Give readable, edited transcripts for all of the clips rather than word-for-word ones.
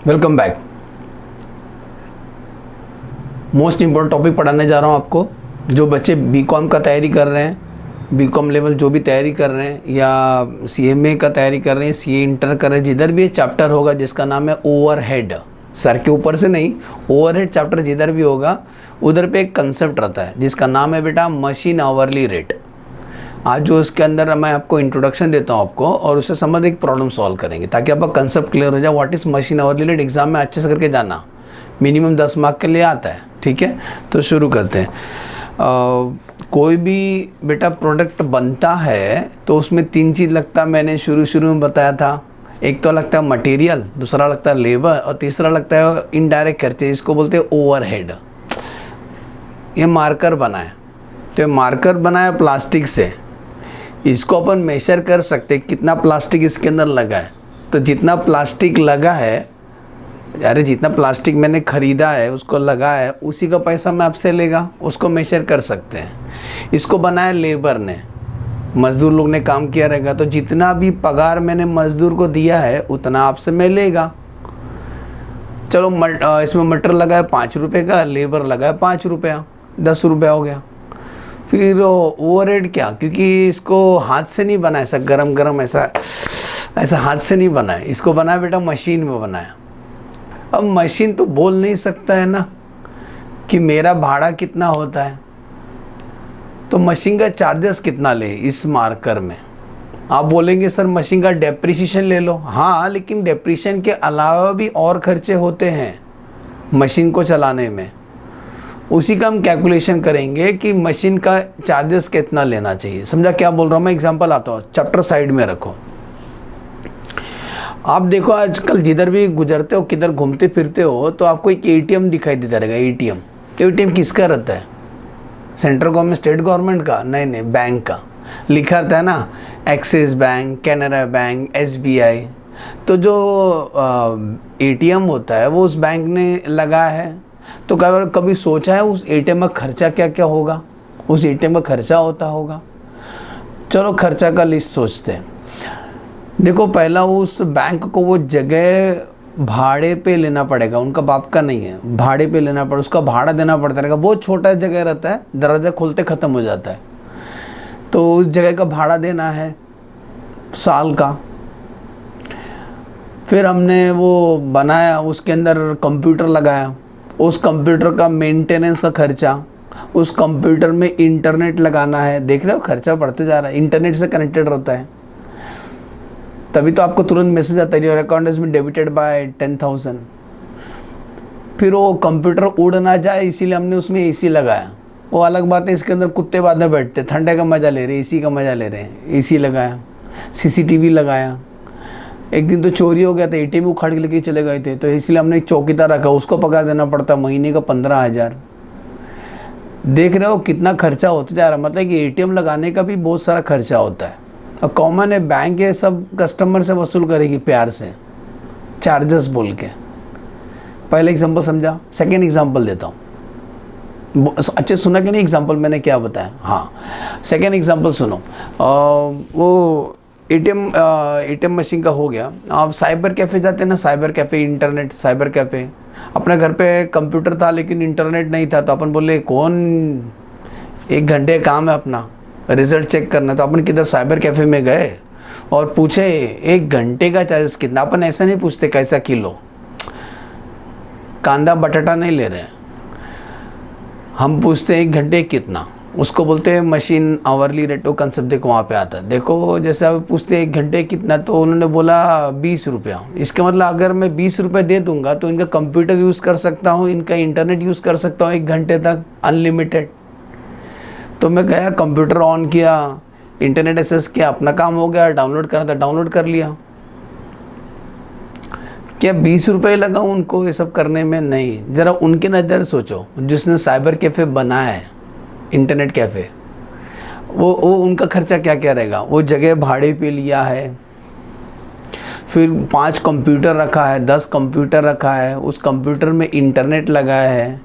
Welcome back. Most important topic पढ़ाने जा रहा हूँ आपको। जो बच्चे बीकॉम का तैयारी कर रहे हैं, बीकॉम लेवल जो भी तैयारी कर रहे हैं या सीएमए का तैयारी कर रहे हैं, सीए इंटर कर रहे हैं, जिधर भी चैप्टर होगा जिसका नाम है ओवरहेड, सर के ऊपर से नहीं, ओवरहेड चैप्टर जिधर भी होगा उधर पे एक कंसेप्ट रहता है जिसका नाम है बेटा मशीन आवरली रेट। आज जो इसके अंदर मैं आपको इंट्रोडक्शन देता हूँ आपको और उससे संबंध एक प्रॉब्लम सॉल्व करेंगे ताकि आपका कंसेप्ट क्लियर हो जाए। What is machine hourly rate exam में अच्छे से करके जाना, मिनिमम 10 मार्क के लिए आता है। ठीक है, तो शुरू करते हैं। कोई भी बेटा प्रोडक्ट बनता है तो उसमें 3 चीज़ लगता है, मैंने शुरू में बताया था। एक तो लगता है मटेरियल, दूसरा लगता है लेबर और तीसरा लगता है इनडायरेक्ट खर्चे, इसको बोलते हैं ओवरहेड। ये मार्कर बनाए, तो ये मार्कर बनाया प्लास्टिक से, इसको अपन मेजर कर सकते हैं कितना प्लास्टिक इसके अंदर लगा है। तो जितना प्लास्टिक लगा है, अरे जितना प्लास्टिक मैंने ख़रीदा है उसको लगा है, उसी का पैसा मैं आपसे लेगा, उसको मेजर कर सकते हैं। इसको बनाया लेबर ने, मज़दूर लोग ने काम किया रहेगा, तो जितना भी पगार मैंने मज़दूर को दिया है उतना आपसे मैं लेगा। चलो इसमें मटर लगा है 5 रुपये का, लेबर लगा है 5 रुपया, 10 रुपया हो गया। फिर ओवरहेड क्या, क्योंकि इसको हाथ से नहीं बनाया, ऐसा गरम ऐसा हाथ से नहीं बनाया, इसको बनाया बेटा मशीन में बनाया। अब मशीन तो बोल नहीं सकता है ना कि मेरा भाड़ा कितना होता है, तो मशीन का चार्जेस कितना ले इस मार्कर में। आप बोलेंगे सर मशीन का डेप्रिसिएशन ले लो, हाँ, लेकिन डेप्रिसिएशन के अलावा भी और खर्चे होते हैं मशीन को चलाने में। उसी का हम कैलकुलेशन करेंगे कि मशीन का चार्जेस कितना लेना चाहिए। समझा क्या बोल रहा हूँ मैं? एग्जांपल आता हूँ, चैप्टर साइड में रखो। आप देखो आजकल जिधर भी गुजरते हो, किधर घूमते फिरते हो, तो आपको एक एटीएम दिखाई देता रहेगा। एटीएम किसका रहता है? सेंट्रल गवर्नमेंट, स्टेट गवर्नमेंट का? नहीं, बैंक का। लिखा रहता है ना, axis bank, Canara bank, SBI. तो जो एटीएम होता है वो उस बैंक ने लगाया है। तो कभी सोचा है उस एटीएम का खर्चा क्या क्या होगा? उस एटीएम का खर्चा होता होगा। चलो खर्चा का लिस्ट सोचते हैं। देखो पहला, उस बैंक को वो जगह भाड़े पे लेना पड़ेगा, उनका बाप का नहीं है, भाड़े पे लेना पड़ेगा, उसका भाड़ा देना पड़ता रहेगा। बहुत छोटा जगह रहता है, दरवाज़ा खोलते ख़त्म हो जाता है, तो उस जगह का भाड़ा देना है साल का। फिर हमने वो बनाया, उसके अंदर कंप्यूटर लगाया, उस कंप्यूटर का मेंटेनेंस का खर्चा, उस कंप्यूटर में इंटरनेट लगाना है। देख रहे हो खर्चा बढ़ते जा रहा है, इंटरनेट से कनेक्टेड रहता है, तभी तो आपको तुरंत मैसेज आता है your account is been debited by 10,000। फिर वो कंप्यूटर उड़ ना जाए इसीलिए हमने उसमें एसी लगाया। वो अलग बात है, इसके अंदर कुत्ते बाद में बैठते, ठंडे का मज़ा ले रहे हैं, एसी का मज़ा ले रहे हैं, एसी लगाया। सीसीटीवी लगाया। एक दिन तो चोरी हो गया था, एटीएम उखाड़ के लेके चले गए थे, तो इसलिए हमने एक चौकीदार रखा, उसको पगार देना पड़ता महीने का 15,000। देख रहे हो कितना खर्चा होता जा रहा है। मतलब कि एटीएम लगाने का भी बहुत सारा खर्चा होता है। और कॉमन है, बैंक ये सब कस्टमर से वसूल करेगी प्यार से, चार्जेस बोल के। पहले एग्जांपल समझा, सेकेंड एग्जांपल देता हूँ। अच्छे सुना कि नहीं एग्जांपल मैंने क्या बताया? हाँ, सेकेंड एग्जांपल सुनो। वो एटीएम मशीन का हो गया। आप साइबर कैफ़े जाते हैं ना, cyber cafe, internet cyber cafe. अपने घर पे कंप्यूटर था लेकिन इंटरनेट नहीं था, तो अपन बोले कौन 1 घंटे काम है अपना, रिज़ल्ट चेक करना, तो अपन किधर साइबर कैफ़े में गए और पूछे 1 घंटे का चार्जेस कितना। अपन ऐसा नहीं पूछते कैसा किलो, कांदा बटाटा नहीं ले रहे हैं, हम पूछते हैं 1 घंटे कितना, उसको बोलते हैं मशीन आवरली रेट। वो कंसेप्ट देखो वहाँ पे आता है। देखो जैसे आप पूछते हैं 1 घंटे कितना, तो उन्होंने बोला 20 रुपया। इसका मतलब अगर मैं 20 रुपये दे दूंगा तो इनका कंप्यूटर यूज़ कर सकता हूँ, इनका इंटरनेट यूज़ कर सकता हूँ 1 घंटे तक अनलिमिटेड। तो मैं गया, कंप्यूटर ऑन किया, इंटरनेट एक्सेस किया, अपना काम हो गया, डाउनलोड करना था डाउनलोड कर लिया। क्या 20 रुपये लगा उनको ये सब करने में? नहीं। ज़रा उनके नज़र सोचो, जिसने साइबर कैफ़े बनाया है, इंटरनेट कैफ़े, वो उनका खर्चा क्या क्या रहेगा। वो जगह भाड़े पे लिया है, फिर 5 कंप्यूटर रखा है, 10 कंप्यूटर रखा है, उस कंप्यूटर में इंटरनेट लगाया है,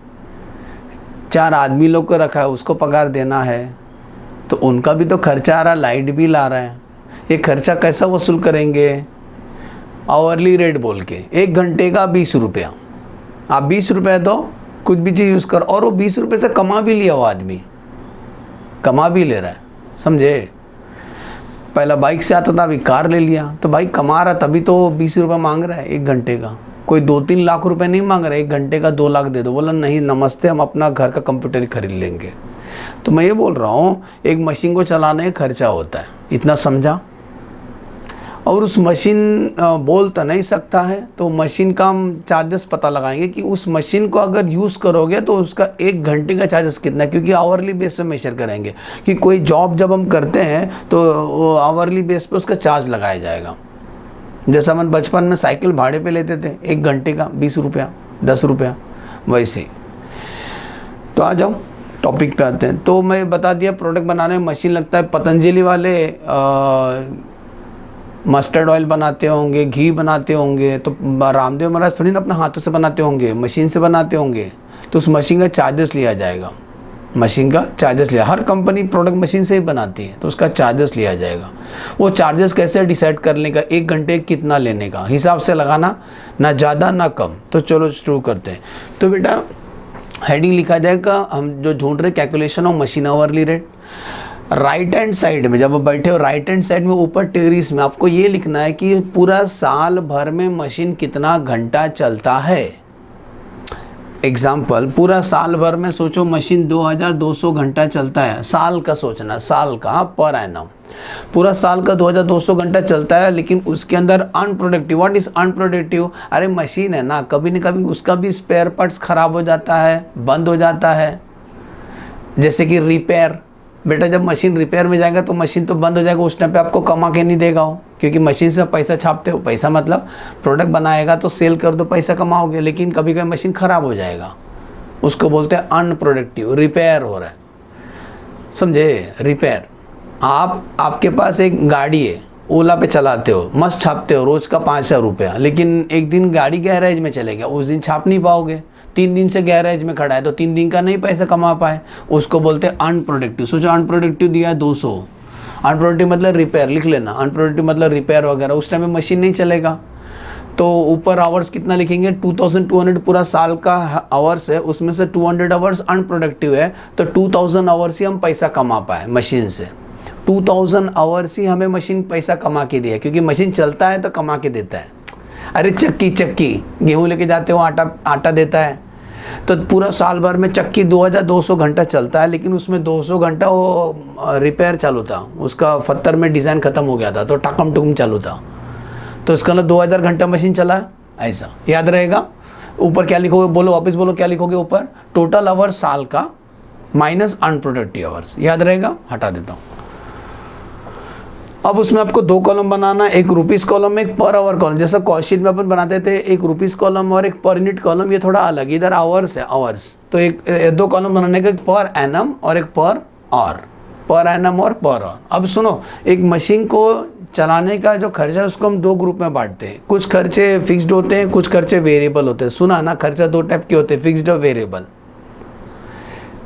4 आदमी लोग को रखा है, उसको पगार देना है, तो उनका भी तो खर्चा आ रहा है, लाइट बिल आ रहा है। ये खर्चा कैसा वसूल करेंगे? आवरली रेट बोल के, 1 घंटे का 20 रुपया। आप 20 रुपये दो, कुछ भी चीज़ यूज़ करो, और वो 20 रुपये से कमा भी लिया, वो आदमी कमा भी ले रहा है, समझे। पहला बाइक से आता था, अभी कार ले लिया, तो भाई कमा रहा, तभी तो 20 रुपये मांग रहा है 1 घंटे का। कोई 2-3 लाख रुपए नहीं मांग रहा है, 1 घंटे का 2 लाख दे दो। बोला नहीं नमस्ते, हम अपना घर का कंप्यूटर ही खरीद लेंगे। तो मैं ये बोल रहा हूँ, एक मशीन को चलाने का खर्चा होता है, इतना समझा। और उस मशीन बोल तो नहीं सकता है, तो मशीन का हम चार्जेस पता लगाएंगे कि उस मशीन को अगर यूज़ करोगे तो उसका 1 घंटे का चार्जेस कितना है, क्योंकि आवरली बेस पे मेजर करेंगे कि कोई जॉब जब हम करते हैं तो आवरली बेस पे उसका चार्ज लगाया जाएगा। जैसा हम बचपन में साइकिल भाड़े पे लेते थे 1 घंटे का 20 रुपया 10 रुपया, वैसे। तो आ जाओ टॉपिक पे आते हैं। तो मैं बता दिया प्रोडक्ट बनाने में मशीन लगता है। पतंजलि वाले मस्टर्ड ऑयल बनाते होंगे, घी बनाते होंगे, तो रामदेव महाराज थोड़ी ना अपने हाथों से बनाते होंगे, मशीन से बनाते होंगे। तो उस मशीन का चार्जेस लिया जाएगा, मशीन का चार्जेस लिया। हर कंपनी प्रोडक्ट मशीन से ही बनाती है, तो उसका चार्जेस लिया जाएगा। वो चार्जेस कैसे डिसाइड करने का, 1 घंटे कितना लेने का हिसाब से लगाना, ना ज़्यादा ना कम। तो चलो शुरू करते हैं। तो बेटा हेडिंग लिखा जाएगा, हम जो ढूंढ रहे calculation of machine hourly rate. Right hand side में जब आप बैठे हो, राइट हैंड साइड में ऊपर टेरिस में आपको ये लिखना है कि पूरा साल भर में मशीन कितना घंटा चलता है। एग्जाम्पल, पूरा साल भर में सोचो मशीन 2200 घंटा चलता है। साल का सोचना, साल का, पर एनम। पूरा साल का 2200 घंटा चलता है, लेकिन उसके अंदर अनप्रोडक्टिव। What is unproductive? अरे मशीन है ना, कभी न कभी उसका भी स्पेयर पार्ट्स खराब हो जाता है, बंद हो जाता है। जैसे कि रिपेयर, बेटा जब मशीन रिपेयर में जाएगा तो मशीन तो बंद हो जाएगा, उस टाइम पे आपको कमा के नहीं देगा वो, क्योंकि मशीन से पैसा छापते हो। पैसा मतलब प्रोडक्ट बनाएगा तो सेल कर दो, पैसा कमाओगे, लेकिन कभी कभी मशीन ख़राब हो जाएगा, उसको बोलते हैं अनप्रोडक्टिव, रिपेयर हो रहा है, समझे। रिपेयर। आपके पास एक गाड़ी है, ओला पे चलाते हो, मस्त छापते हो, रोज़ का 500 रुपया, लेकिन एक दिन गाड़ी गैरेज में चले गया, उस दिन छाप नहीं पाओगे। 3 दिन से गैरेज में खड़ा है, तो 3 दिन का नहीं पैसा कमा पाए, उसको बोलते हैं अनप्रोडक्टिव। सोचो अनप्रोडक्टिव दिया है 200, अनप्रोडक्टिव मतलब रिपेयर, लिख लेना, अनप्रोडक्टिव मतलब रिपेयर वगैरह, उस टाइम में मशीन नहीं चलेगा। तो ऊपर आवर्स कितना लिखेंगे, 2200, पूरा साल का आवर्स है, उसमें से 200 आवर्स अनप्रोडक्टिव है, तो 2000 आवर्स ही हम पैसा कमा पाए मशीन से। 2000 आवर्स ही हमें मशीन पैसा कमा के दिया, क्योंकि मशीन चलता है तो कमा के देता है। अरे चक्की गेहूँ लेके जाते हो, आटा देता है। तो पूरा साल भर में चक्की 2200 घंटा चलता है, लेकिन उसमें 200 घंटा वो रिपेयर चालू था, उसका पत्थर में डिज़ाइन ख़त्म हो गया था, तो टाकम टुकम चालू था। तो इसका मतलब 2000 घंटा मशीन चला है, ऐसा याद रहेगा। ऊपर क्या लिखोगे, बोलो वापस बोलो, क्या लिखोगे ऊपर? टोटल आवर्स साल का माइनस अनप्रोडक्टिव आवर्स, याद रहेगा। हटा देता हूँ। अब उसमें आपको 2 कॉलम बनाना, एक रुपीज़ कॉलम, एक पर आवर कॉलम। जैसा कॉस्ट शीट में अपन बनाते थे, एक रुपीज़ कॉलम और एक पर यूनिट कॉलम, ये थोड़ा अलग, इधर आवर्स है, आवर्स। तो एक 2 कॉलम बनाने का, एक पर एनम और एक पर आवर, पर एनम और पर आवर। अब सुनो, एक मशीन को चलाने का जो खर्चा है उसको हम 2 ग्रुप में बांटते हैं। कुछ खर्चे फिक्स्ड होते हैं, कुछ खर्चे वेरिएबल होते हैं। सुना ना, खर्चा 2 टाइप के होते हैं, फिक्स्ड और वेरिएबल।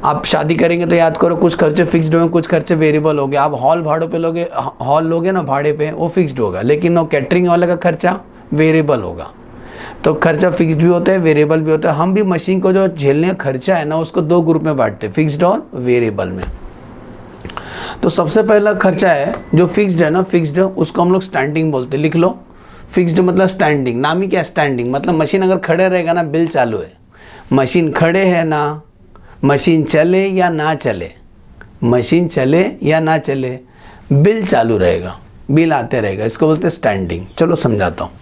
आप शादी करेंगे तो याद करो, कुछ खर्चे फिक्स्ड होंगे, कुछ खर्चे वेरिएबल हो गए। आप हॉल भाड़ों पे लोगे, हॉल लोगे ना भाड़े पे, वो फिक्स्ड होगा, लेकिन वो कैटरिंग वाले का खर्चा वेरिएबल होगा। तो खर्चा फिक्स्ड भी होता है, वेरिएबल भी होता है। हम भी मशीन को जो झेलने का खर्चा है ना, उसको 2 ग्रुप में बांटते हैं, फिक्स्ड और वेरिएबल में। तो सबसे पहला खर्चा है जो फिक्स्ड है ना, फिक्स्ड, उसको हम लोग स्टैंडिंग बोलते हैं। लिख लो, फिक्स्ड मतलब स्टैंडिंग। नाम ही क्या स्टैंडिंग, मतलब मशीन अगर खड़े रहेगा ना, बिल चालू है। मशीन खड़े है ना, मशीन चले या ना चले, मशीन चले या ना चले, बिल चालू रहेगा, बिल आते रहेगा, इसको बोलते हैं स्टैंडिंग। चलो समझाता हूँ।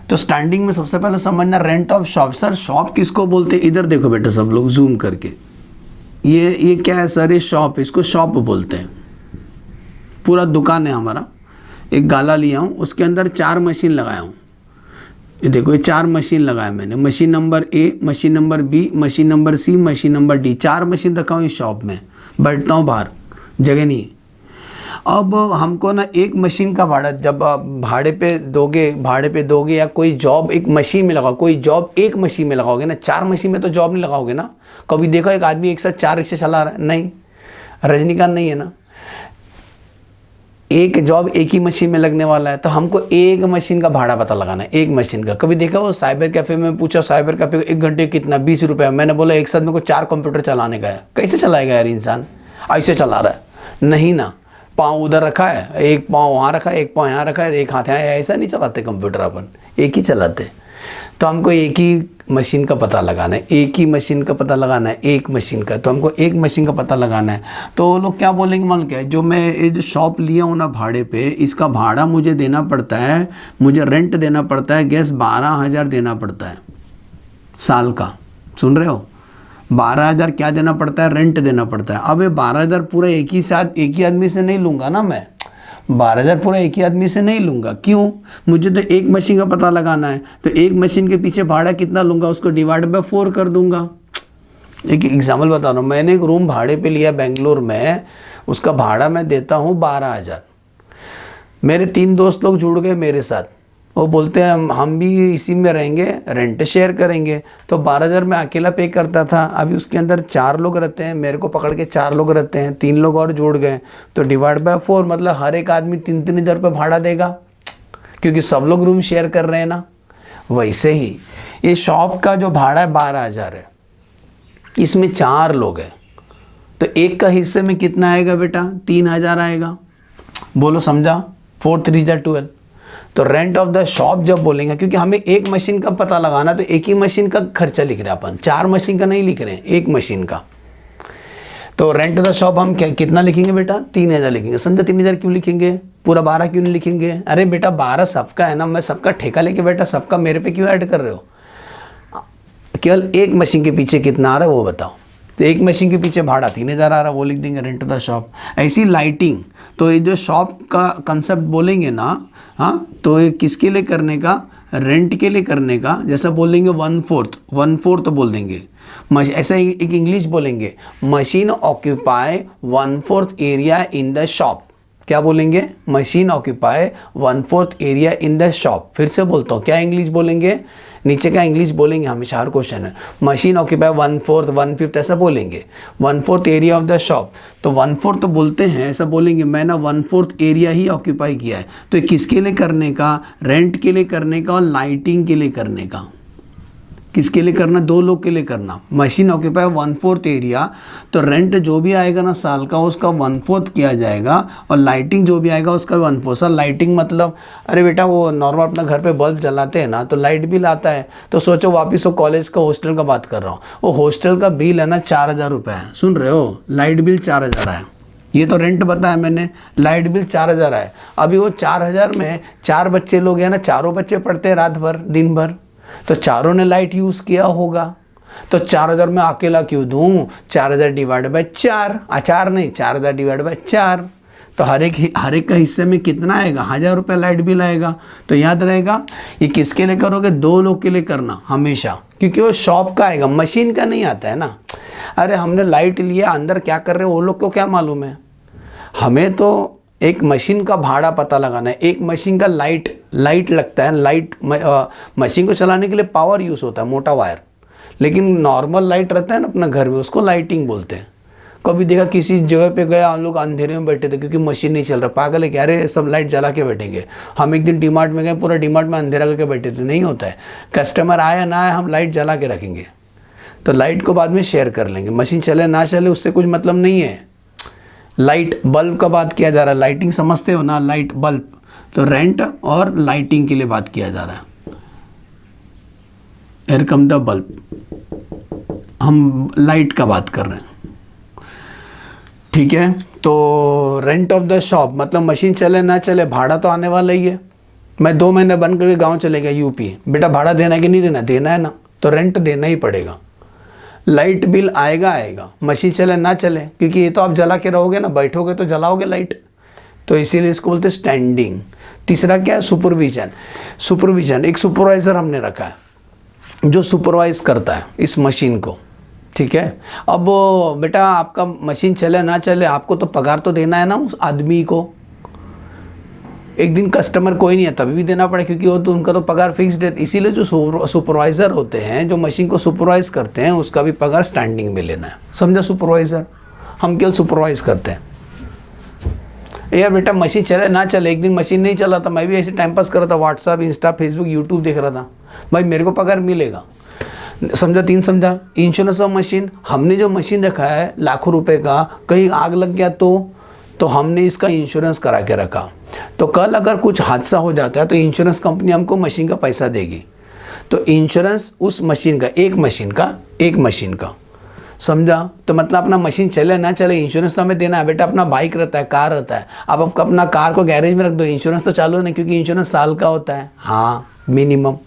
तो स्टैंडिंग में सबसे पहले समझना, rent of shop. Sir shop किसको बोलते हैं? इधर देखो बेटा सब लोग जूम करके, ये क्या है सर? ये शॉप, इसको शॉप बोलते हैं। पूरा दुकान है हमारा, एक गाला लिया हूँ, उसके अंदर 4 मशीन लगाया हूँ। ये देखो, ये 4 मशीन लगाया मैंने। Machine number A, machine number B, machine number C, machine number D, 4 machine रखा हूँ इस शॉप में। बैठता हूँ बाहर, जगह नहीं। अब हमको ना एक मशीन का भाड़ा, जब आप भाड़े पे दोगे या कोई जॉब एक मशीन में लगाओ, कोई जॉब एक मशीन में लगाओगे ना, 4 मशीन में तो जॉब नहीं लगाओगे ना। कभी देखो एक आदमी एक साथ 4 रिक्शे चला रहा है? नहीं, रजनीकांत नहीं है ना। एक जॉब एक ही मशीन में लगने वाला है, तो हमको एक मशीन का भाड़ा पता लगाना है, एक मशीन का। कभी देखा वो साइबर कैफ़े में पूछा, साइबर कैफ़े को 1 घंटे कितना, 20 रुपये। मैंने बोला एक साथ मेरे को 4 कंप्यूटर चलाने का है। कैसे चलाएगा यार इंसान, ऐसे चला रहा है? नहीं ना, पाँव उधर रखा है, एक पाँव वहाँ रखा है, एक पाँव यहाँ रखा है, एक हाथ यहाँ, ऐसा नहीं चलाते कंप्यूटर अपन, एक ही चलाते। तो हमको एक ही मशीन का पता लगाना है, एक ही मशीन का पता लगाना है, एक मशीन का। तो हमको एक मशीन का पता लगाना है। तो वो लोग क्या बोलेंगे मालूम क्या है, जो मैं ये जो शॉप लिया हूँ ना भाड़े पे, इसका भाड़ा मुझे देना पड़ता है, मुझे रेंट देना पड़ता है, गैस 12,000 देना पड़ता है साल का। सुन रहे हो, 12,000 क्या देना पड़ता है, रेंट देना पड़ता है। अब ये 12,000 पूरा एक ही साथ एक ही आदमी से नहीं लूँगा ना मैं, 12,000 पूरा एक ही आदमी से नहीं लूँगा। क्यों? मुझे तो एक मशीन का पता लगाना है, तो एक मशीन के पीछे भाड़ा कितना लूँगा, उसको डिवाइड बाय 4 कर दूँगा। एक एग्जाम्पल बता रहा हूँ, मैंने एक रूम भाड़े पे लिया बेंगलोर में, उसका भाड़ा मैं देता हूँ 12,000। मेरे 3 दोस्त लोग जुड़ गए मेरे साथ, वो बोलते हैं हम भी इसी में रहेंगे, रेंट शेयर करेंगे। तो 12,000 मैं अकेला पे करता था, अभी उसके अंदर 4 लोग रहते हैं, मेरे को पकड़ के 4 लोग रहते हैं, 3 लोग और जुड़ गए, तो डिवाइड बाय 4, मतलब हर एक आदमी 3-3 हज़ार रुपये भाड़ा देगा, क्योंकि सब लोग रूम शेयर कर रहे हैं ना। वैसे ही ये शॉप का जो भाड़ा है 12,000 है, इसमें 4 लोग हैं, तो एक का हिस्से में कितना आएगा बेटा, 3,000 आएगा। बोलो समझा, 4 3 12। तो रेंट ऑफ द शॉप जब बोलेंगे, क्योंकि हमें एक मशीन का पता लगाना, तो एक ही मशीन का खर्चा लिख रहे हैं अपन, 4 मशीन का नहीं लिख रहे हैं, एक मशीन का। तो रेंट ऑफ द शॉप हम कितना लिखेंगे बेटा, 3,000 लिखेंगे। समझा, 3,000 क्यों लिखेंगे, पूरा 12 क्यों नहीं लिखेंगे? अरे बेटा 12 सबका है ना, मैं सबका ठेका लेके बेटा सबका मेरे पे क्यों ऐड कर रहे हो? केवल एक मशीन के पीछे कितना आ रहा है वो बताओ। तो एक मशीन के पीछे भाड़ा 3,000 आ रहा है, वो लिख देंगे रेंट ऑफ द शॉप। ऐसी लाइटिंग, तो ये जो शॉप का कंसेप्ट बोलेंगे ना, हाँ, तो ये किसके लिए करने का, रेंट के लिए करने का। जैसा बोलेंगे 1/4 बोल देंगे, ऐसा एक इंग्लिश बोलेंगे, machine occupy 1/4 area in the shop. क्या बोलेंगे, machine occupy 1/4 area in the shop. फिर से बोलता हूँ, क्या इंग्लिश बोलेंगे, नीचे का इंग्लिश बोलेंगे हमेशा, हर क्वेश्चन है। मशीन ऑक्यूपाई 1/4 1/5 ऐसा बोलेंगे, 1/4 एरिया ऑफ द शॉप। तो 1/4 तो बोलते हैं, ऐसा बोलेंगे मैं ना 1/4 एरिया ही ऑक्यूपाई किया है। तो किसके लिए करने का, रेंट के लिए करने का और लाइटिंग के लिए करने का। किसके लिए करना, 2 लोग के लिए करना। मशीन ऑक्यूपाई 1/4 एरिया, तो रेंट जो भी आएगा ना साल का, उसका 1/4 किया जाएगा, और लाइटिंग जो भी आएगा उसका 1/4। सर लाइटिंग मतलब, अरे बेटा वो नॉर्मल अपना घर पे बल्ब जलाते हैं ना, तो लाइट बिल आता है। तो सोचो वापस वो कॉलेज का हॉस्टल का बात कर रहा हूँ, वो हॉस्टल का बिल है ना 4,000 रुपये है। सुन रहे हो, लाइट बिल 4,000 है। ये तो रेंट बताया मैंने, लाइट बिल 4,000 है। अभी वो 4,000 में 4 बच्चे लोग हैं ना, चारों बच्चे पढ़ते हैं रात भर दिन भर, तो चारों ने लाइट यूज़ किया होगा। तो 4,000 में अकेला क्यों दूँ, 4,000 डिवाइड बाय 4, 4,000 डिवाइड बाय 4। तो हर एक का हिस्से में कितना आएगा, 1,000 रुपये लाइट बिल आएगा। तो याद रहेगा, ये किसके लिए करोगे, 2 लोग के लिए करना हमेशा, क्योंकि वो शॉप का आएगा, मशीन का नहीं आता है ना। अरे हमने लाइट लिया, अंदर क्या कर रहे हो वो लोग को क्या मालूम है। हमें तो एक मशीन का भाड़ा पता लगाना है। एक मशीन का लाइट लगता है, लाइट मशीन को चलाने के लिए पावर यूज़ होता है, मोटा वायर। लेकिन नॉर्मल लाइट रहता है ना अपना घर में, उसको लाइटिंग बोलते हैं। कभी देखा किसी जगह पे गया, हम लोग अंधेरे में बैठे थे क्योंकि मशीन नहीं चल रहा, पागल है क्या, अरे सब लाइट जला के बैठेंगे। हम एक दिन डीमार्ट में गए, पूरा डीमार्ट में अंधेरा करके बैठे थे। नहीं होता है, कस्टमर आया ना आया, हम लाइट जला के रखेंगे। तो लाइट को बाद में शेयर कर लेंगे, मशीन चले ना चले उससे कुछ मतलब नहीं है। लाइट बल्ब का बात किया जा रहा है, लाइटिंग समझते हो ना, लाइट बल्ब। तो रेंट और लाइटिंग के लिए बात किया जा रहा है। हियर कम द बल्ब, हम लाइट का बात कर रहे हैं, ठीक है। तो रेंट ऑफ द शॉप मतलब मशीन चले ना चले भाड़ा तो आने वाला ही है। मैं 2 महीने बंद करके गांव चले गया यूपी, बेटा भाड़ा देना है कि नहीं देना, देना है ना, तो रेंट देना ही पड़ेगा। लाइट बिल आएगा, मशीन चले ना चले, क्योंकि ये तो आप जला के रहोगे ना, बैठोगे तो जलाओगे लाइट, तो इसीलिए इसको बोलते हैं स्टैंडिंग। तीसरा क्या है, सुपरविजन। एक सुपरवाइज़र हमने रखा है जो सुपरवाइज करता है इस मशीन को, ठीक है। अब बेटा आपका मशीन चले ना चले, आपको तो पगार तो देना है ना उस आदमी को। एक दिन कस्टमर कोई नहीं है तभी भी देना पड़े, क्योंकि वो तो उनका तो पगार फिक्स्ड है। इसीलिए जो सुपरवाइज़र होते हैं, जो मशीन को सुपरवाइज करते हैं, उसका भी पगार स्टैंडिंग में लेना है। समझा, सुपरवाइज़र हम केवल सुपरवाइज करते हैं। यार बेटा मशीन चले ना चले, एक दिन मशीन नहीं चला था, मैं भी ऐसे टाइम पास कर रहा था, व्हाट्सअप, इंस्टा, फेसबुक, यूट्यूब देख रहा था, भाई मेरे को पगार मिलेगा। समझा? 3 समझा। इंश्योरेंस ऑफ मशीन, हमने जो मशीन रखा है लाखों रुपए का, कहीं आग लग गया तो हमने इसका इंश्योरेंस करा के रखा, तो कल अगर कुछ हादसा हो जाता है तो इंश्योरेंस कंपनी हमको मशीन का पैसा देगी। तो इंश्योरेंस उस मशीन का, एक मशीन का, समझा? तो मतलब अपना मशीन चले ना चले इंश्योरेंस तो हमें देना है। बेटा अपना बाइक रहता है, कार रहता है, आप अपना कार को गैरेज में रख दो, इंश्योरेंस तो चालू नहीं, क्योंकि इंश्योरेंस साल का होता है, हाँ minimum.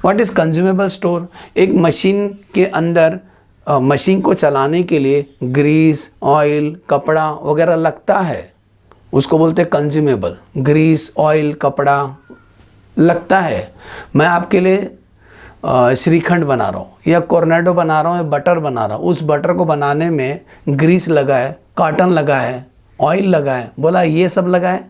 What is consumable store? एक मशीन के अंदर मशीन को चलाने के लिए ग्रीस, ऑयल, कपड़ा वगैरह लगता है, उसको बोलते हैं कंज्यूमेबल। ग्रीस, ऑयल, कपड़ा लगता है। मैं आपके लिए श्रीखंड बना रहा हूँ या कोर्नेडो बना रहा हूँ या बटर बना रहा हूँ, उस बटर को बनाने में ग्रीस लगा है, कॉटन लगा है, ऑयल लगा है, बोला ये सब लगा है?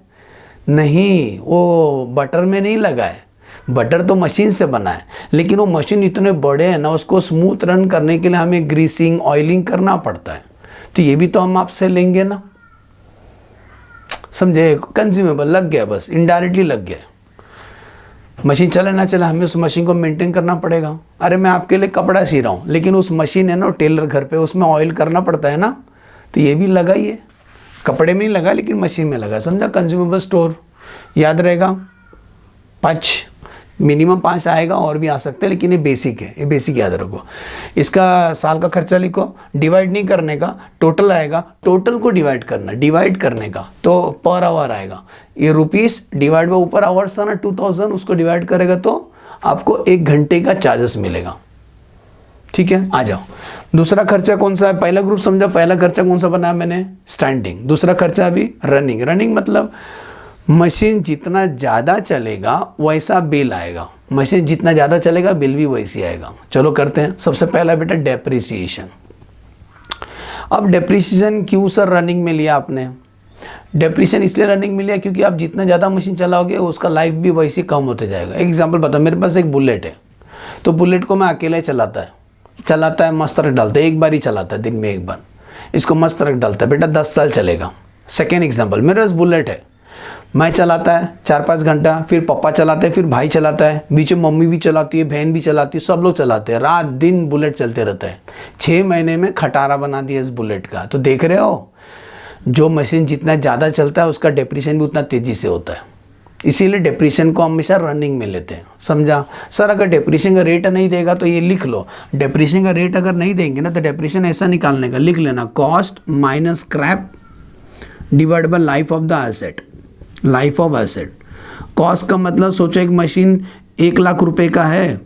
नहीं, वो बटर में नहीं लगा है, बटर तो मशीन से बना है, लेकिन वो मशीन इतने बड़े हैं ना, उसको स्मूथ रन करने के लिए हमें ग्रीसिंग, ऑयलिंग करना पड़ता है। तो ये भी तो हम आपसे लेंगे ना, समझे? कंज्यूमेबल लग गया, बस इनडायरेक्टली लग गया। मशीन चले ना चले हमें उस मशीन को मेंटेन करना पड़ेगा। अरे मैं आपके लिए कपड़ा सी रहा हूँ, लेकिन उस मशीन है ना टेलर घर पे, उसमें ऑयल करना पड़ता है ना, तो ये भी लगा ही है, कपड़े में नहीं लगा लेकिन मशीन में लगा। समझा? कंज्यूमेबल स्टोर याद रहेगा। 5 मिनिमम 5 आएगा, और भी आ सकते हैं, लेकिन ये बेसिक है, ये बेसिक याद रखो। इसका साल का खर्चा लिखो, डिवाइड नहीं करने का, टोटल आएगा, टोटल को डिवाइड करना, डिवाइड करने का तो पर आवर आएगा। ये रुपीस डिवाइड बाय ऊपर आवर्स था ना 2000, उसको डिवाइड करेगा तो आपको 1 घंटे का चार्जेस मिलेगा। ठीक है, आ जाओ। दूसरा खर्चा कौन सा है? पहला ग्रुप समझा, पहला खर्चा कौन सा बनाया मैंने? स्टैंडिंग। दूसरा खर्चा अभी रनिंग। रनिंग मतलब मशीन जितना ज़्यादा चलेगा वैसा बिल आएगा, मशीन जितना ज़्यादा चलेगा बिल भी वैसी आएगा। चलो करते हैं। सबसे पहला बेटा डेप्रिसिएशन। अब डेप्रिसिएशन क्यों सर रनिंग में लिया आपने? डेप्रिसिएशन इसलिए रनिंग में लिया क्योंकि आप जितना ज़्यादा मशीन चलाओगे उसका लाइफ भी वैसे कम होते जाएगा। एक एग्जांपल बताओ, मेरे पास एक बुलेट है, तो बुलेट को मैं अकेले चलाता है, मस्त रख डालता है, एक बार ही चलाता है दिन में एक बार, इसको मस्त रख डालता है, बेटा 10 साल चलेगा। सेकेंड एग्जाम्पल, मेरे पास बुलेट है, मैं चलाता है 4-5 घंटा, फिर पापा चलाते हैं, फिर भाई चलाता है, बीच में मम्मी भी चलाती है, बहन भी चलाती है, सब लोग चलाते हैं, रात दिन बुलेट चलते रहता है। 6 महीने में खटारा बना दिया इस बुलेट का। तो देख रहे हो, जो मशीन जितना ज़्यादा चलता है उसका डेप्रिसिएशन भी उतना तेज़ी से होता है। इसीलिए डेप्रिसिएशन को हमेशा रनिंग में लेते हैं। समझा? सर अगर डेप्रिसिएशन का रेट नहीं देगा तो ये लिख लो, डेप्रिसिएशन का रेट अगर नहीं देंगे ना तो डेप्रिसिएशन ऐसा निकालने का, लिख लेना, cost minus scrap divide by life of the asset. Life of asset. Cost का मतलब सोचो एक मशीन 1 लाख रुपए का है,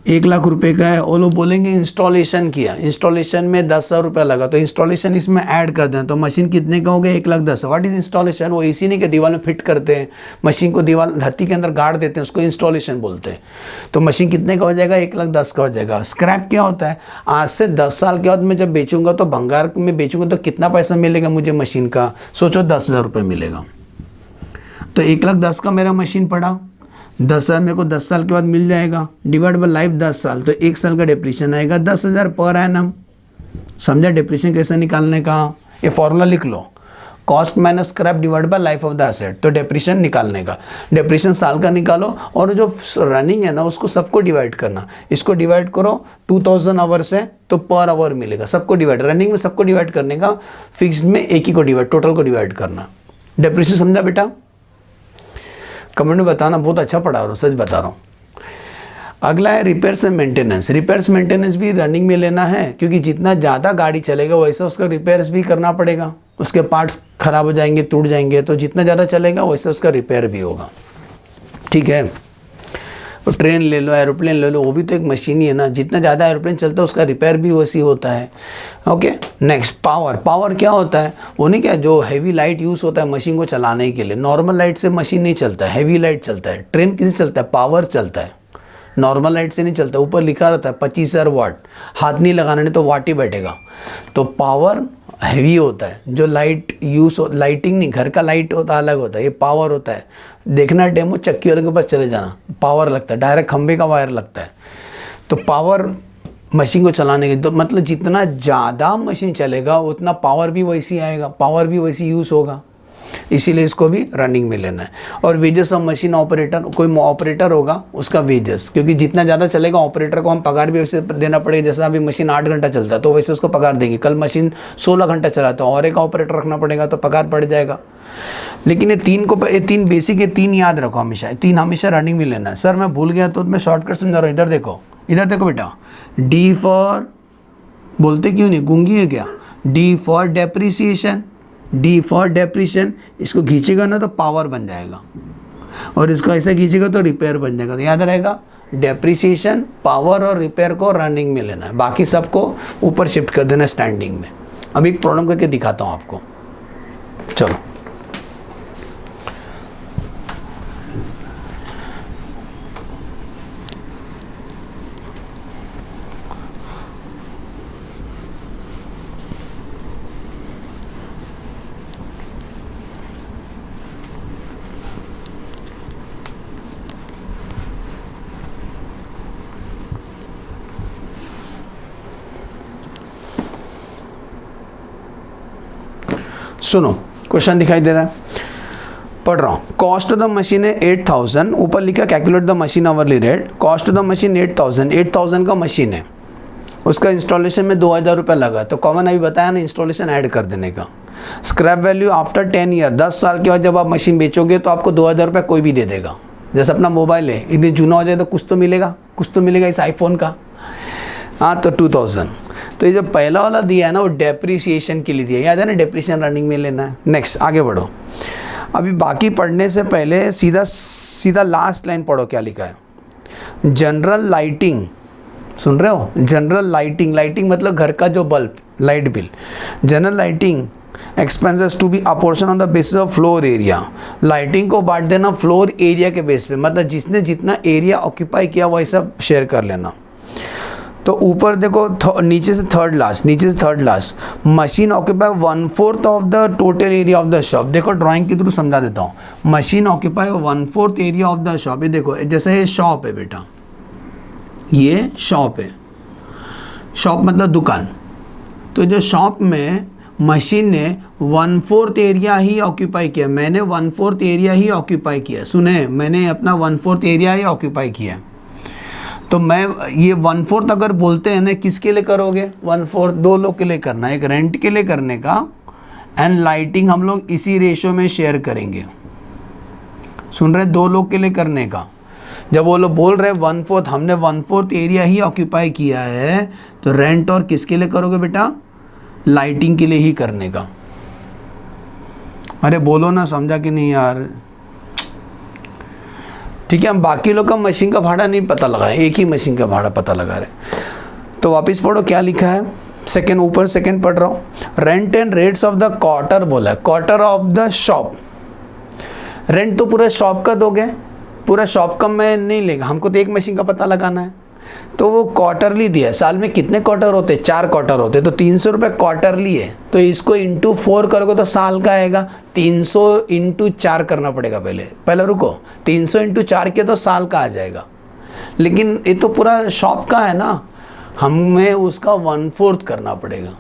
1 लाख रुपए का है, वो लोग बोलेंगे इंस्टॉलेशन किया, इंस्टॉलेशन में 10,000 रुपया लगा, तो इंस्टॉलेशन इसमें ऐड कर दें तो मशीन कितने का हो गया? 1,10,000। What is installation? वो एसी नहीं के दीवार में फिट करते हैं, मशीन को दीवार धरती के अंदर गाड़ देते हैं, उसको इंस्टॉलेशन बोलते हैं। तो मशीन कितने का हो जाएगा? 1,10,000 का हो जाएगा। स्क्रैप क्या होता है? आज से 10 साल के बाद मैं जब बेचूंगा तो भंगार में बेचूंगा तो कितना पैसा मिलेगा मुझे मशीन का? सोचो 10,000 रुपये मिलेगा। तो 1,10,000 का मेरा मशीन पड़ा, 10,000 मेरे को 10 साल के बाद मिल जाएगा, डिवाइड बाय लाइफ 10 साल, तो 1 साल का डेप्रिसिएशन आएगा 10,000 पर एनम। समझा डेप्रिसिएशन कैसे निकालने का? ये फॉर्मूला लिख लो, cost minus scrap divide by life of the asset, तो डेप्रिसिएशन निकालने का। डेप्रिसिएशन साल का निकालो और जो रनिंग है ना उसको सबको डिवाइड करना, इसको डिवाइड करो 2000 आवर्स है तो पर आवर मिलेगा, सबको डिवाइड, रनिंग में सबको डिवाइड करने का, फिक्स्ड में एक ही को डिवाइड, टोटल को डिवाइड करना। डेप्रिसिएशन समझा बेटा? कमेंट में बताना, बहुत अच्छा पढ़ा रहा हूँ, सच बता रहा हूँ। अगला है repairs and maintenance. Repairs maintenance भी रनिंग में लेना है क्योंकि जितना ज़्यादा गाड़ी चलेगा वैसा उसका रिपेयर्स भी करना पड़ेगा, उसके पार्ट्स खराब हो जाएंगे, टूट जाएंगे, तो जितना ज़्यादा चलेगा वैसे उसका रिपेयर भी होगा। ठीक है, तो ट्रेन ले लो, एरोप्लेन ले लो, वो भी तो एक मशीन ही है ना, जितना ज़्यादा एरोप्लेन चलता है उसका रिपेयर भी वैसी होता है। Okay, next power. पावर क्या होता है? वो नहीं क्या, जो हैवी लाइट यूज़ होता है मशीन को चलाने के लिए, नॉर्मल लाइट से मशीन नहीं चलता है, हैवी लाइट चलता है। ट्रेन किससे चलता है? पावर चलता है, नॉर्मल लाइट से नहीं चलता। ऊपर लिखा रहता है 25,000 वाट, हाथ नहीं लगाना नहीं तो वाट ही बैठेगा। तो पावर हैवी होता है, जो लाइट यूज़ हो, लाइटिंग नहीं, घर का लाइट होता अलग होता है, ये पावर होता है। देखना डेमो, चक्की वाले के पास चले जाना, पावर लगता है, डायरेक्ट खंबे का वायर लगता है। तो पावर मशीन को चलाने के, तो मतलब जितना ज़्यादा मशीन चलेगा उतना पावर भी वैसी आएगा, पावर भी वैसी यूज़ होगा। इसीलिए इसको भी रनिंग में लेना है। और वेजेस ऑफ मशीन ऑपरेटर, कोई ऑपरेटर होगा उसका वेजेस, क्योंकि जितना ज़्यादा चलेगा ऑपरेटर को हम पगार भी वैसे देना पड़ेगा। जैसा अभी मशीन 8 घंटा चलता है तो वैसे उसको पगार देंगे, कल मशीन 16 घंटा चलाता है और एक ऑपरेटर रखना पड़ेगा तो पगार बढ़ जाएगा। लेकिन ये तीन बेसिक, ये तीन याद रखो हमेशा, तीन हमेशा रनिंग में लेना है। सर मैं भूल गया तो मैं शॉर्टकट समझा रहा हूँ, इधर देखो बेटा, डी फॉर, बोलते क्यों नहीं, गूंगी है क्या, D for depreciation, D for depreciation, इसको खींचेगा ना तो पावर बन जाएगा और इसको ऐसे खींचेगा तो रिपेयर बन जाएगा। तो याद रहेगा डेप्रिसिएशन, पावर और रिपेयर को रनिंग में लेना है, बाकी सबको ऊपर शिफ्ट कर देना स्टैंडिंग में। अभी एक प्रॉब्लम करके दिखाता हूँ आपको, चलो। सुनो क्वेश्चन दिखाई दे रहा है, पढ़ रहा हूँ। कॉस्ट ऑफ द मशीन है 8000, ऊपर लिखा calculate the machine hourly rate. Cost of the machine 8000 का मशीन है, उसका इंस्टॉलेशन में 2000 रुपये लगा। तो कॉमन अभी बताया ना, इंस्टॉलेशन ऐड कर देने का। स्क्रैप वैल्यू आफ्टर 10 ईयर, 10 साल के बाद जब आप मशीन बेचोगे तो आपको 2000 रुपये कोई भी दे देगा। जैसे अपना मोबाइल है, एक दिन चुना हो जाए तो कुछ तो मिलेगा इस आईफोन का, हाँ तो 2000। तो ये जो पहला वाला दिया है ना वो डेप्रिसिएशन के लिए दिया, याद है ना, डेप्रिसिएशन रनिंग में लेना है। नेक्स्ट आगे बढ़ो, अभी बाकी पढ़ने से पहले सीधा लास्ट लाइन पढ़ो क्या लिखा है। जनरल लाइटिंग, सुन रहे हो, जनरल लाइटिंग मतलब घर का जो bulb, light bill. General lighting expenses to be apportion on the basis of floor area. Lighting को बांट देना फ्लोर एरिया के बेस पे, मतलब जिसने जितना एरिया ऑक्यूपाई किया वही सब शेयर कर लेना। तो ऊपर देखो नीचे से third last, machine occupy 1/4 of the total area of the shop. देखो ड्राइंग के थ्रू समझा देता हूँ, machine occupy 1/4 area of the shop. ये देखो जैसे ये शॉप है बेटा, ये शॉप है, शॉप मतलब दुकान। तो जो शॉप में मशीन ने 1/4 एरिया ही ऑक्यूपाई किया, मैंने 1/4 एरिया ही ऑक्यूपाई किया, सुने, मैंने अपना 1/4 एरिया ही ऑक्यूपाई किया। तो मैं ये 1/4 अगर बोलते हैं ना, किसके लिए करोगे 1/4? 2 लोग के लिए करना है, एक रेंट के लिए करने का एंड लाइटिंग हम लोग इसी रेशो में शेयर करेंगे। सुन रहे, 2 लोग के लिए करने का। जब वो लोग बोल रहे 1/4, हमने 1/4 एरिया ही ऑक्यूपाई किया है, तो रेंट और किसके लिए करोगे बेटा, लाइटिंग के लिए ही करने का। अरे बोलो ना, समझा कि नहीं यार? ठीक है, हम बाकी लोग का मशीन का भाड़ा नहीं पता लगाए, एक ही मशीन का भाड़ा पता लगा रहे। तो वापस पढ़ो क्या लिखा है, ऊपर सेकंड पढ़ रहा हूँ। Rent and rates of the quarter बोला है, quarter of the shop. Rent तो पूरा शॉप का दोगे, पूरा शॉप का मैं नहीं लेगा, हमको तो एक मशीन का पता लगाना है। तो वो क्वार्टरली दिया है, साल में कितने क्वार्टर होते, 4 क्वार्टर होते, तो 300 रुपये क्वार्टरली है। तो इसको इंटू 4 करोगे तो साल का आएगा। 300 इंटू 4 करना पड़ेगा पहले रुको, 300 इंटू 4 के तो साल का आ जाएगा। लेकिन ये तो पूरा शॉप का है ना, हमें उसका 1/4 करना पड़ेगा।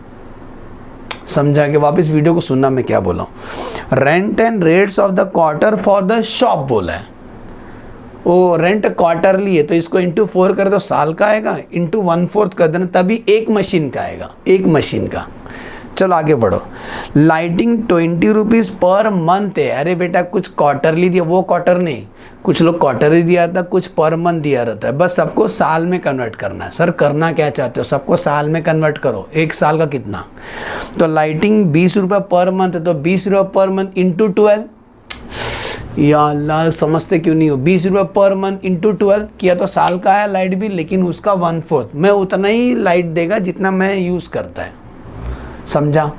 समझा के वापस वीडियो को सुनना मैं क्या बोला हूँ। Rent and rates of the quarter for the shop बोला है, वो रेंट क्वार्टरली है, तो इसको इंटू 4 कर दो साल का आएगा, इंटू 1/4 कर देना तभी एक मशीन का आएगा, एक मशीन का। चलो आगे बढ़ो। लाइटिंग 20 रुपीज़ पर मंथ है। अरे बेटा कुछ क्वार्टरली दिया, वो क्वार्टर नहीं, कुछ लोग क्वार्टरली दिया था, कुछ पर मंथ दिया रहता है। बस सबको साल में कन्वर्ट करना है। सर करना क्या चाहते हो, सबको साल में कन्वर्ट करो, एक साल का कितना। तो लाइटिंग 20 रुपये पर मंथ है, तो 20 रुपये पर मंथ इंटू 12। या अल्लाह, समझते क्यों नहीं हो, 20 रुपये पर मंथ इंटू 12 किया तो साल का आया लाइट बिल, लेकिन उसका 1/4 मैं उतना ही लाइट देगा जितना मैं यूज़ करता है। समझा?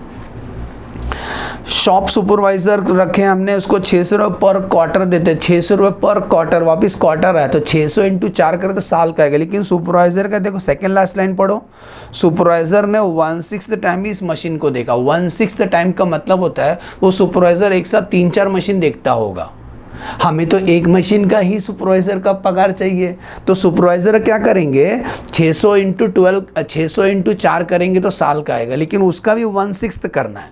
शॉप सुपरवाइजर रखे हमने, उसको 600 रुपये पर क्वार्टर देते, 600 रुपये पर क्वार्टर, वापस क्वार्टर आया तो 600 इंटू 4 करें तो साल का आएगा। लेकिन सुपरवाइजर का देखो सेकेंड लास्ट लाइन पढ़ो, सुपरवाइजर ने 1/6 टाइम इस मशीन को देखा। 1/6 टाइम का मतलब होता है वो सुपरवाइजर एक साथ 3-4 मशीन देखता होगा, हमें तो एक मशीन का ही सुपरवाइजर का पगार चाहिए। तो सुपरवाइजर क्या करेंगे, 600 इंटू 12, 600 इंटू 4 करेंगे तो साल का आएगा, लेकिन उसका भी 1/6 करना है।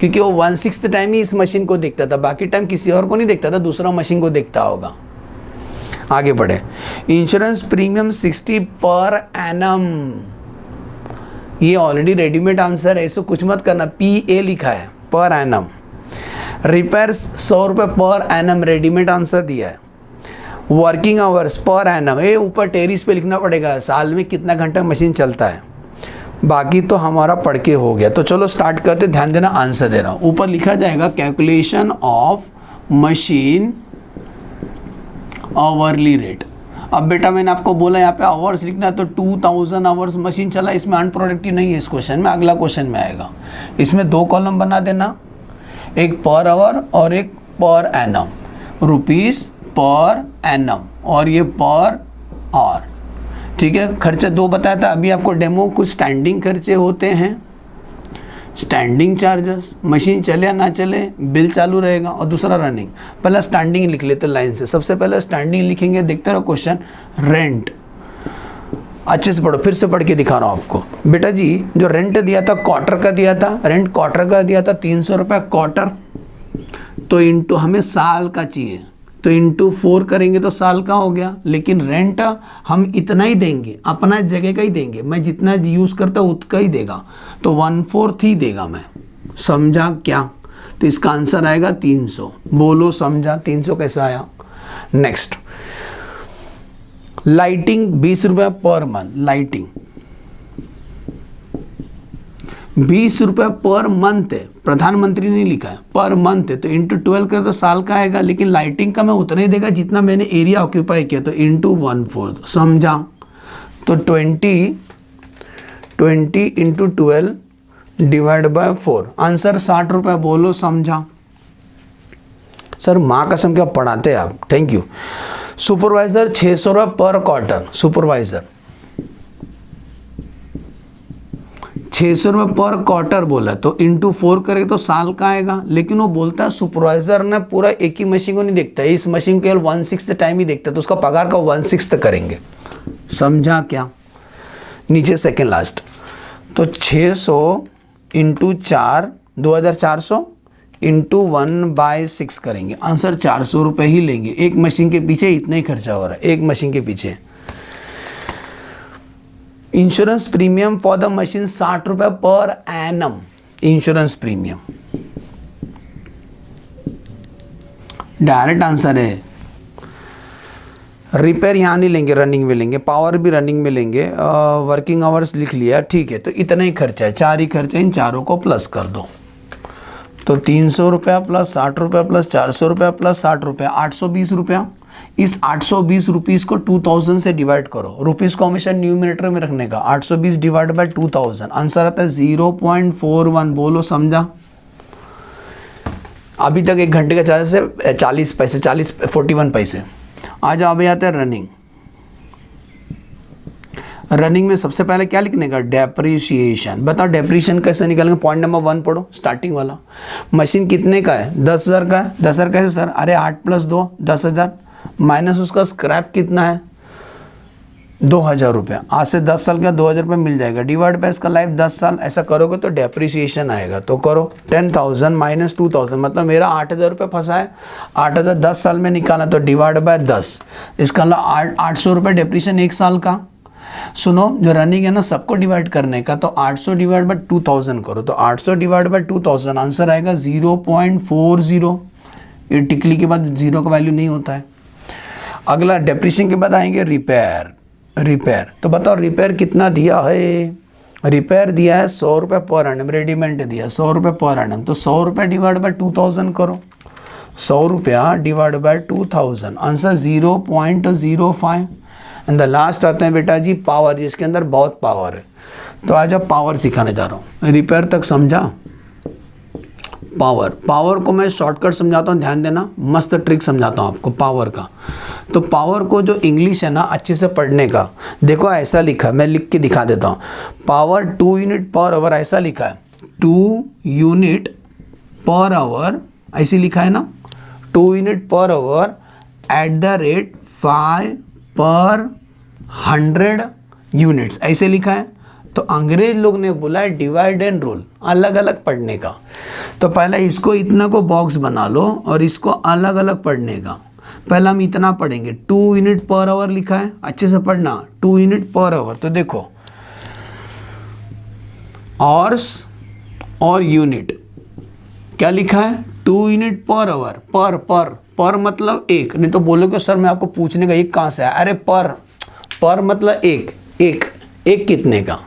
क्योंकि वो 1/6 टाइम ही इस मशीन को देखता था, बाकी टाइम किसी और को नहीं देखता था, दूसरा मशीन को देखता होगा। आगे बढ़े। इंश्योरेंस प्रीमियम 60 पर एनम, ये ऑलरेडी रेडीमेड आंसर है, इसको कुछ मत करना, PA लिखा है पर एनम। रिपेयर्स 100 रुपये पर एनम, रेडीमेड आंसर दिया है। वर्किंग आवर्स पर एनम, ये ऊपर टेरिस पे लिखना पड़ेगा, साल में कितना घंटा मशीन चलता है। बाकी तो हमारा पढ़ के हो गया। तो चलो स्टार्ट करते, ध्यान देना आंसर दे रहा हूँ। ऊपर लिखा जाएगा calculation of machine hourly rate. अब बेटा मैंने आपको बोला यहाँ पे आवर्स लिखना है, तो 2000 आवर्स मशीन चला, इसमें अनप्रोडक्टिव नहीं है इस क्वेश्चन में, अगला क्वेश्चन में आएगा। इसमें 2 कॉलम बना देना, एक पर आवर और एक per annum, rupees per annum और ये पर आवर, ठीक है। खर्चा 2 बताया था, अभी आपको डेमो कुछ स्टैंडिंग खर्चे होते हैं, स्टैंडिंग चार्जेस, मशीन चले या ना चले बिल चालू रहेगा, और दूसरा रनिंग। पहला स्टैंडिंग लिख लेते लाइन से, सबसे पहले स्टैंडिंग लिखेंगे, देखते रहो क्वेश्चन। रेंट, अच्छे से पढ़ो, फिर से पढ़ के दिखा रहा हूँ आपको। बेटा जी जो रेंट दिया था क्वार्टर का दिया था, रेंट क्वार्टर का दिया था 300 रुपये क्वार्टर, तो इंटू हमें साल का चाहिए, तो इंटू 4 करेंगे तो साल का हो गया। लेकिन रेंट हम इतना ही देंगे, अपना जगह का ही देंगे, मैं जितना यूज़ करता हूँ उतना ही देगा, तो 1/4 ही देगा मैं, समझा क्या। तो इसका आंसर आएगा 300। बोलो समझा 300 कैसा आया। नेक्स्ट, लाइटिंग 20 रुपये पर मंथ, लाइटिंग 20 रुपये पर मंथ है, प्रधानमंत्री ने लिखा है, पर मंथ है, तो इंटू 12 कर तो साल का आएगा। लेकिन लाइटिंग का मैं उतना ही देगा जितना मैंने एरिया ऑक्यूपाई किया, तो इंटू 1/4, समझा। तो 20 इंटू 12 डिवाइड बाय 4, आंसर 60 रुपये। बोलो समझा। सर माँ कसम क्या पढ़ाते हैं आप, थैंक यू। सुपरवाइजर 600 रुपये पर क्वार्टर, सुपरवाइजर 600 रुपये पर क्वार्टर बोला, तो इंटू 4 करें तो साल का आएगा। लेकिन वो बोलता है सुपरवाइजर ने पूरा एक ही मशीन को नहीं देखता है, इस मशीन को केवल 1/6 टाइम ही देखता है, तो उसका पगार का 1/6 करेंगे, समझा क्या। नीचे सेकेंड लास्ट, तो 600 इंटू 4 2400 इंटू 1/6 करेंगे, आंसर 400 रुपये ही लेंगे। एक मशीन के पीछे इतना ही खर्चा हो रहा है, एक मशीन के पीछे। Insurance premium for the machine 60 रुपये per annum, insurance premium direct answer है। रिपेयर यहाँ नहीं लेंगे, रनिंग में लेंगे, पावर भी रनिंग में लेंगे, वर्किंग आवर्स लिख लिया, ठीक है। तो इतना ही खर्चा है, 4 ही खर्चा, इन चारों को प्लस कर दो, तो 300 रुपया प्लस 60 रुपया प्लस 400 रुपया प्लस 60 रुपया, 820 रुपया। इस 820 रुपीज़ को 2000 से डिवाइड करो, रुपीज़ को हमेशा न्यूमरेटर में रखने का, 820 डिवाइड बाय 2000, आंसर आता है 0.41। बोलो समझा। अभी तक 1 घंटे का चार्ज है 40 पैसे, 41 पैसे। आज अभी आता है रनिंग। रनिंग में सबसे पहले क्या लिखने का, डेप्रीशिएशन। बताओ डेप्रीशिएशन कैसे निकालेंगे, पॉइंट नंबर 1 पढ़ो, स्टार्टिंग वाला। मशीन कितने का है, 10,000 का है। 10,000 कैसे सर, अरे 8 + 2 10,000, माइनस उसका स्क्रैप कितना है 2000 रुपया, आज से 10 साल का 2000 रुपये मिल जाएगा, डिवाइड बाय इसका लाइफ 10 साल, ऐसा करोगे तो डेप्रीशिएशन आएगा। तो करो 10,000 माइनस 2000, मतलब मेरा 8,000 रुपये फंसा है, 8,000 10 साल में निकाला, तो डिवाइड बाय 10, इसका 800 रुपये डेप्रीशिएशन 1 साल का। सुनो जो रनिंग है ना सबको डिवाइड करने का, तो 800 डिवाइड बाय 2000 करो, तो 800 डिवाइड बाय 2000, आंसर आएगा 0.40। ये टिकली के बाद 0 का वैल्यू नहीं होता है। अगला डेप्रीशिएशन के बाद आएंगे रिपेयर। रिपेयर तो बताओ रिपेयर कितना दिया है, रिपेयर दिया है 100 रुपये पर एनम, रेडीमेड दिया 100 रुपये पर एनम, तो 100 रुपये डिवाइड बाय 2000 करो, 100 रुपया divide by 2000, answer 0.05। And the last आते हैं बेटा जी पावर, जिसके अंदर बहुत पावर है। तो आज आप पावर सिखाने जा रहा हूँ, रिपेयर तक समझा। पावर को मैं शॉर्टकट समझाता हूँ, ध्यान देना, मस्त ट्रिक समझाता हूँ आपको पावर का। तो पावर को जो इंग्लिश है ना अच्छे से पढ़ने का, देखो ऐसा लिखा, मैं लिख के दिखा देता हूँ। पावर 2 यूनिट पर आवर, ऐसा लिखा है 2 यूनिट पर आवर, ऐसे लिखा है ना, 2 unit per hour at the rate 5 पर 100 यूनिट्स, ऐसे लिखा है। तो अंग्रेज लोग ने बोला है डिवाइड एंड रूल, अलग अलग पढ़ने का। तो पहले इसको इतना को बॉक्स बना लो और इसको अलग अलग पढ़ने का। पहला हम इतना पढ़ेंगे, 2 यूनिट पर आवर लिखा है, अच्छे से पढ़ना, 2 यूनिट पर आवर। तो देखो आवर्स और यूनिट क्या लिखा है, 2 यूनिट पर आवर। पर मतलब एक, नहीं तो बोलोगे सर मैं आपको पूछने का एक कहाँ से आया, अरे पर मतलब एक कितने का,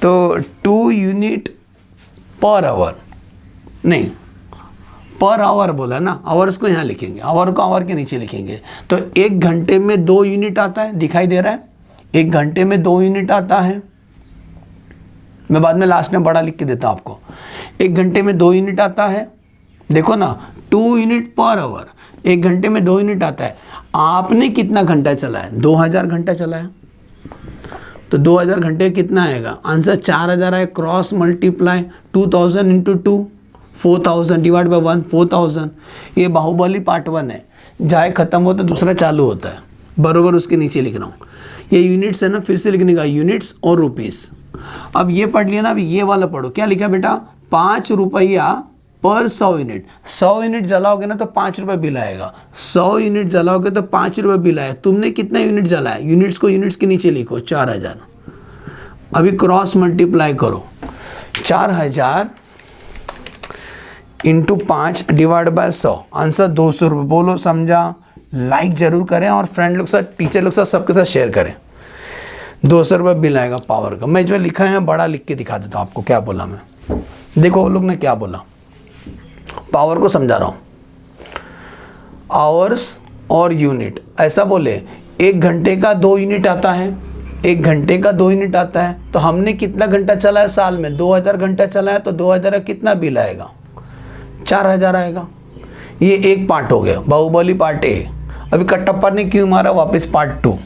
तो 2 यूनिट पर आवर, नहीं पर आवर बोला ना, आवर्स को यहाँ लिखेंगे, आवर को आवर के नीचे लिखेंगे। तो 1 घंटे में 2 यूनिट आता है, दिखाई दे रहा है, 1 घंटे में 2 यूनिट आता है। मैं बाद में लास्ट में बड़ा लिख के देता हूँ आपको। 1 घंटे में 2 यूनिट आता है, देखो ना 2 यूनिट पर आवर, 1 घंटे में 2 यूनिट आता है। आपने कितना घंटा चला है, 2000 घंटा चला है, तो 2000 घंटे कितना आएगा, आंसर 4000 है। Cross multiply 2000 into 2, 4000 divide by 1, 4000। ये बाहुबली पार्ट 1 है, जाए खत्म होता है दूसरा चालू होता है, बरोबर उसके नीचे लिख रहा हूँ। ये यूनिट्स है ना, फिर से लिखने का, यूनिट्स और रुपीस। अब ये पढ़ लिया ना, अब ये वाला पढ़ो, क्या लिखा बेटा, 5 रुपया पर 100 यूनिट। 100 यूनिट जलाओगे ना तो 5 रुपये बिल आएगा, 100 यूनिट जलाओगे तो 5 रुपये बिल आएगा। तुमने कितना यूनिट जलाया, यूनिट्स को यूनिट्स के नीचे लिखो, 4000। अभी क्रॉस मल्टीप्लाई करो, 4000 इंटू 5 डिवाइड बाय 100, आंसर 200 रुपये। बोलो समझा, लाइक जरूर करें और फ्रेंड लोग साथ, टीचर लोग साथ, सबके साथ शेयर करें। 200 रुपये बिल आएगा पावर का। मैं जो लिखा है बड़ा लिख के दिखा देता हूँ आपको, क्या बोला मैं, देखो वो लोग ने क्या बोला, पावर को समझा रहा हूँ। आवर्स और यूनिट ऐसा बोले, 1 घंटे का 2 यूनिट आता है, 1 घंटे का 2 यूनिट आता है। तो हमने कितना घंटा चला है साल में, 2000 घंटा चला है, तो 2000 का कितना बिल आएगा, 4000 आएगा। ये एक पार्ट हो गया, बाहुबली पार्ट ए। अभी कटप्पा ने क्यों मारा, वापस पार्ट 2।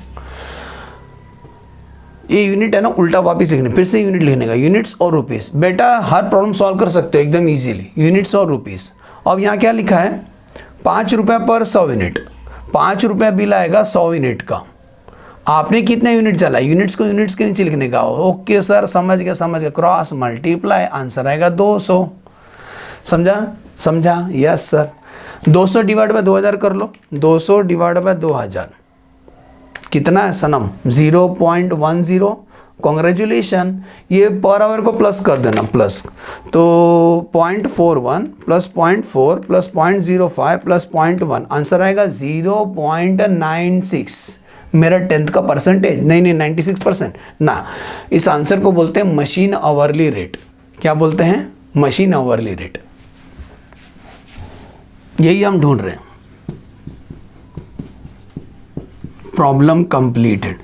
ये यूनिट है ना, उल्टा वापस लिखने, फिर से यूनिट लिखने का, यूनिट्स और रुपीस। बेटा हर प्रॉब्लम सॉल्व कर सकते हो एकदम इजीली, यूनिट्स और रुपीस। अब यहाँ क्या लिखा है, 5 रुपये पर 100 यूनिट, 5 रुपये बिल आएगा 100 यूनिट का। आपने कितने यूनिट चला, यूनिट्स को यूनिट्स के नीचे लिखने का। ओके सर, समझ गया, क्रॉस मल्टीप्लाई, आंसर आएगा 200। समझा, यस सर। 200 डिवाइड बाय 2000 कर लो, 200 डिवाइड बाय 2000 कितना है सनम, 0.10। कॉन्ग्रेचुलेशन। ये पर आवर को प्लस कर देना, प्लस, तो 0.41 प्लस 0.4 प्लस 0.05 प्लस 0.1, आंसर आएगा 0.96। मेरा 10th का परसेंटेज, नहीं 96% ना। इस आंसर को बोलते हैं मशीन आवरली रेट। क्या बोलते हैं, मशीन आवरली रेट। यही हम ढूंढ रहे हैं। Problem completed.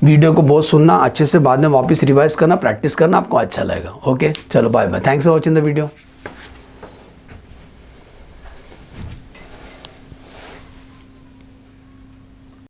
वीडियो को बहुत सुनना, अच्छे से बाद में वापस रिवाइज करना, प्रैक्टिस करना, आपको अच्छा लगेगा। ओके, चलो bye bye, thanks for watching the video.